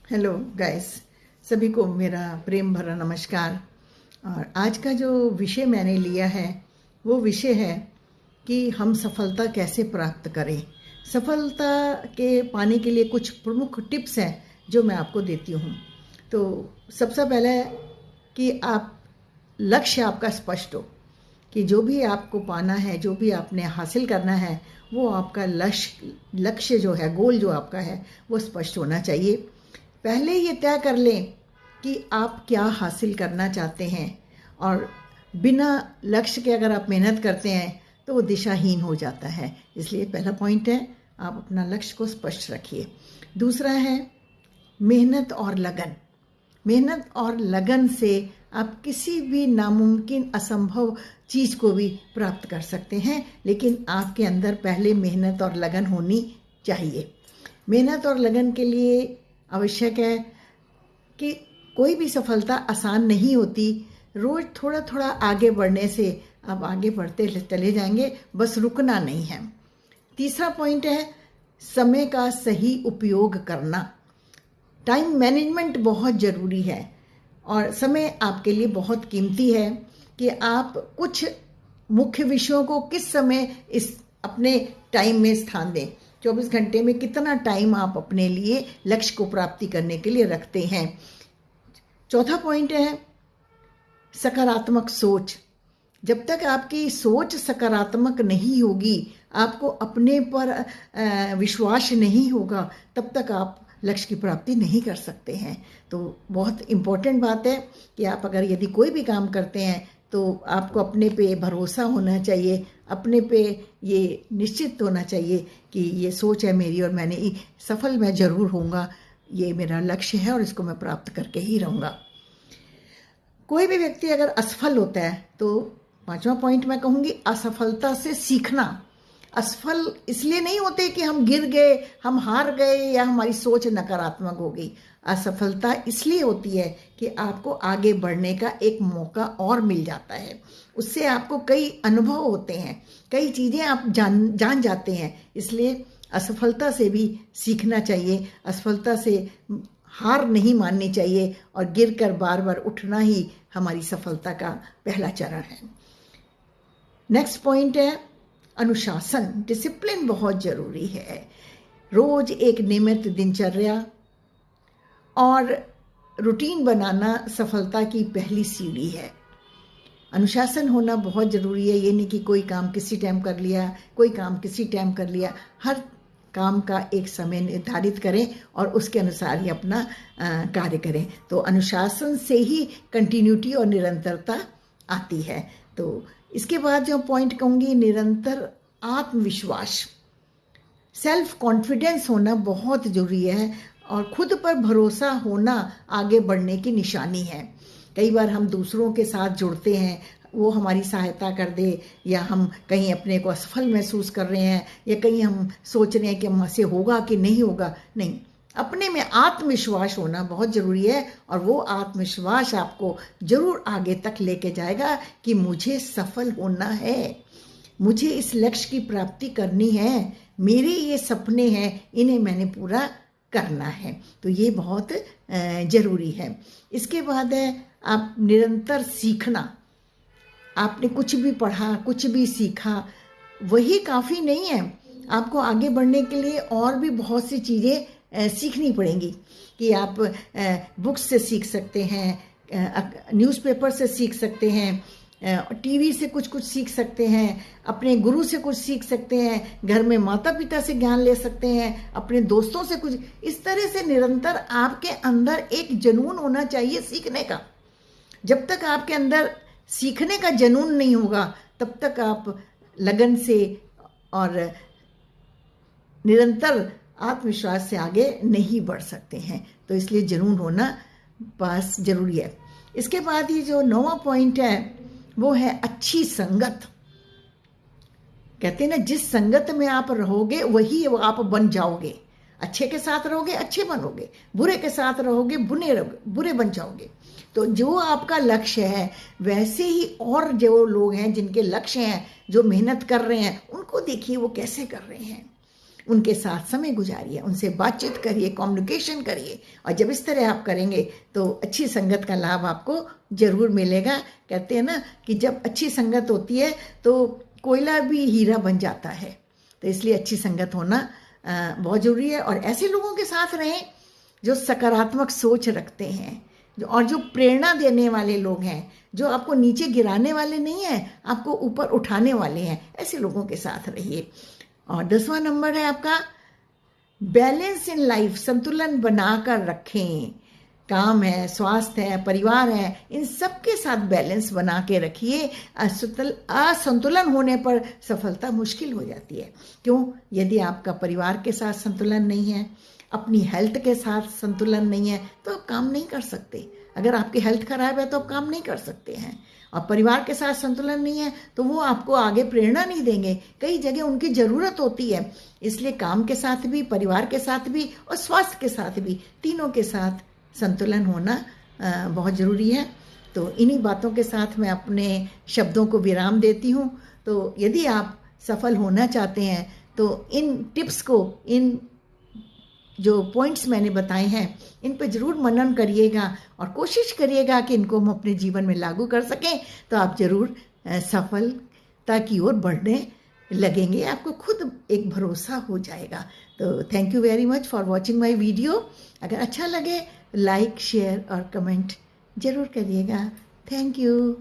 Hello guys, सभी को मेरा प्रेम भरा नमस्कार। और आज का जो विषय मैंने लिया है वो विषय है कि हम सफलता कैसे प्राप्त करें। सफलता के पाने के लिए कुछ प्रमुख टिप्स हैं जो मैं आपको देती हूँ। तो सबसे पहले कि आप लक्ष्य आपका स्पष्ट हो कि जो भी आपको पाना है, जो भी आपने हासिल करना है, वो आपका लक्ष्य जो है, गोल जो आपका है, वो स्पष्ट होना चाहिए। पहले ये तय कर लें कि आप क्या हासिल करना चाहते हैं, और बिना लक्ष्य के अगर आप मेहनत करते हैं तो वो दिशाहीन हो जाता है। इसलिए पहला पॉइंट है, आप अपना लक्ष्य को स्पष्ट रखिए। दूसरा है मेहनत और लगन। मेहनत और लगन से आप किसी भी नामुमकिन असंभव चीज़ को भी प्राप्त कर सकते हैं, लेकिन आपके अंदर पहले मेहनत और लगन होनी चाहिए। मेहनत और लगन के लिए आवश्यक है कि कोई भी सफलता आसान नहीं होती। रोज थोड़ा थोड़ा आगे बढ़ने से आप आगे बढ़ते चले जाएंगे, बस रुकना नहीं है। तीसरा पॉइंट है समय का सही उपयोग करना। टाइम मैनेजमेंट बहुत ज़रूरी है और समय आपके लिए बहुत कीमती है कि आप कुछ मुख्य विषयों को किस समय इस अपने टाइम में स्थान दें। 24 घंटे में कितना टाइम आप अपने लिए लक्ष्य को प्राप्ति करने के लिए रखते हैं। चौथा पॉइंट है सकारात्मक सोच। जब तक आपकी सोच सकारात्मक नहीं होगी, आपको अपने पर विश्वास नहीं होगा, तब तक आप लक्ष्य की प्राप्ति नहीं कर सकते हैं। तो बहुत इम्पोर्टेंट बात है कि आप अगर यदि कोई भी काम करते हैं तो आपको अपने पे भरोसा होना चाहिए, अपने पे ये निश्चित होना चाहिए कि ये सोच है मेरी और सफल मैं जरूर होऊंगा, ये मेरा लक्ष्य है और इसको मैं प्राप्त करके ही रहूँगा। कोई भी व्यक्ति अगर असफल होता है तो पांचवा पॉइंट मैं कहूँगी असफलता से सीखना। असफल इसलिए नहीं होते कि हम गिर गए, हम हार गए या हमारी सोच नकारात्मक हो गई। असफलता इसलिए होती है कि आपको आगे बढ़ने का एक मौका और मिल जाता है। उससे आपको कई अनुभव होते हैं, कई चीज़ें आप जान जाते हैं। इसलिए असफलता से भी सीखना चाहिए, असफलता से हार नहीं माननी चाहिए और गिरकर बार बार उठना ही हमारी सफलता का पहला चरण है। नेक्स्ट पॉइंट है अनुशासन। डिसिप्लिन बहुत जरूरी है। रोज एक नियमित दिनचर्या और रूटीन बनाना सफलता की पहली सीढ़ी है। अनुशासन होना बहुत जरूरी है। ये नहीं कि कोई काम किसी टाइम कर लिया, कोई काम किसी टाइम कर लिया। हर काम का एक समय निर्धारित करें और उसके अनुसार ही अपना कार्य करें। तो अनुशासन से ही कंटिन्यूटी और निरंतरता आती है। तो इसके बाद जो पॉइंट कहूँगी, निरंतर आत्मविश्वास, सेल्फ कॉन्फिडेंस होना बहुत जरूरी है और खुद पर भरोसा होना आगे बढ़ने की निशानी है। कई बार हम दूसरों के साथ जुड़ते हैं, वो हमारी सहायता कर दे, या हम कहीं अपने को असफल महसूस कर रहे हैं, या कहीं हम सोच रहे हैं कि हमसे होगा कि नहीं होगा। नहीं, अपने में आत्मविश्वास होना बहुत जरूरी है और वो आत्मविश्वास आपको जरूर आगे तक लेके जाएगा कि मुझे सफल होना है, मुझे इस लक्ष्य की प्राप्ति करनी है, मेरे ये सपने हैं, इन्हें मैंने पूरा करना है। तो ये बहुत जरूरी है। इसके बाद है आप निरंतर सीखना। आपने कुछ भी पढ़ा, कुछ भी सीखा, वही काफ़ी नहीं है। आपको आगे बढ़ने के लिए और भी बहुत सी चीज़ें सीखनी पड़ेंगी कि आप बुक्स से सीख सकते हैं, न्यूज़पेपर से सीख सकते हैं, टीवी से कुछ सीख सकते हैं, अपने गुरु से कुछ सीख सकते हैं, घर में माता पिता से ज्ञान ले सकते हैं, अपने दोस्तों से कुछ। इस तरह से निरंतर आपके अंदर एक जुनून होना चाहिए सीखने का। जब तक आपके अंदर सीखने का जुनून नहीं होगा, तब तक आप लगन से और निरंतर आत्मविश्वास से आगे नहीं बढ़ सकते हैं। तो इसलिए जुनून होना बस जरूरी है। इसके बाद ये जो 9वां पॉइंट है वो है अच्छी संगत। कहते हैं ना, जिस संगत में आप रहोगे वही आप बन जाओगे। अच्छे के साथ रहोगे, अच्छे बनोगे, बुरे के साथ रहोगे, बुरे बन जाओगे। तो जो आपका लक्ष्य है, वैसे ही और जो लोग हैं जिनके लक्ष्य हैं, जो मेहनत कर रहे हैं, उनको देखिए वो कैसे कर रहे हैं। उनके साथ समय गुजारिए, उनसे बातचीत करिए, कम्युनिकेशन करिए। और जब इस तरह आप करेंगे तो अच्छी संगत का लाभ आपको जरूर मिलेगा। कहते हैं ना कि जब अच्छी संगत होती है तो कोयला भी हीरा बन जाता है। तो इसलिए अच्छी संगत होना बहुत ज़रूरी है। और ऐसे लोगों के साथ रहें जो सकारात्मक सोच रखते हैं, और जो प्रेरणा देने वाले लोग हैं, जो आपको नीचे गिराने वाले नहीं हैं, आपको ऊपर उठाने वाले हैं। ऐसे लोगों के साथ रहिए। और 10वां नंबर है आपका बैलेंस इन लाइफ, संतुलन बनाकर रखें। काम है, स्वास्थ्य है, परिवार है, इन सब के साथ बैलेंस बना के रखिए। असंतुलन होने पर सफलता मुश्किल हो जाती है। क्यों? यदि आपका परिवार के साथ संतुलन नहीं है, अपनी हेल्थ के साथ संतुलन नहीं है, तो आप काम नहीं कर सकते। अगर आपकी हेल्थ खराब है तो आप काम नहीं कर सकते हैं। और परिवार के साथ संतुलन नहीं है तो वो आपको आगे प्रेरणा नहीं देंगे। कई जगह उनकी ज़रूरत होती है। इसलिए काम के साथ भी, परिवार के साथ भी और स्वास्थ्य के साथ भी, तीनों के साथ संतुलन होना बहुत ज़रूरी है। तो इन्हीं बातों के साथ मैं अपने शब्दों को विराम देती हूँ। तो यदि आप सफल होना चाहते हैं तो इन टिप्स को, इन जो पॉइंट्स मैंने बताए हैं, इन पे ज़रूर मनन करिएगा और कोशिश करिएगा कि इनको हम अपने जीवन में लागू कर सकें। तो आप ज़रूर सफलता की ओर बढ़ने लगेंगे। आपको खुद एक भरोसा हो जाएगा। तो thank you very much for watching my video. अगर अच्छा लगे लाइक, शेयर और कमेंट ज़रूर करिएगा। Thank you.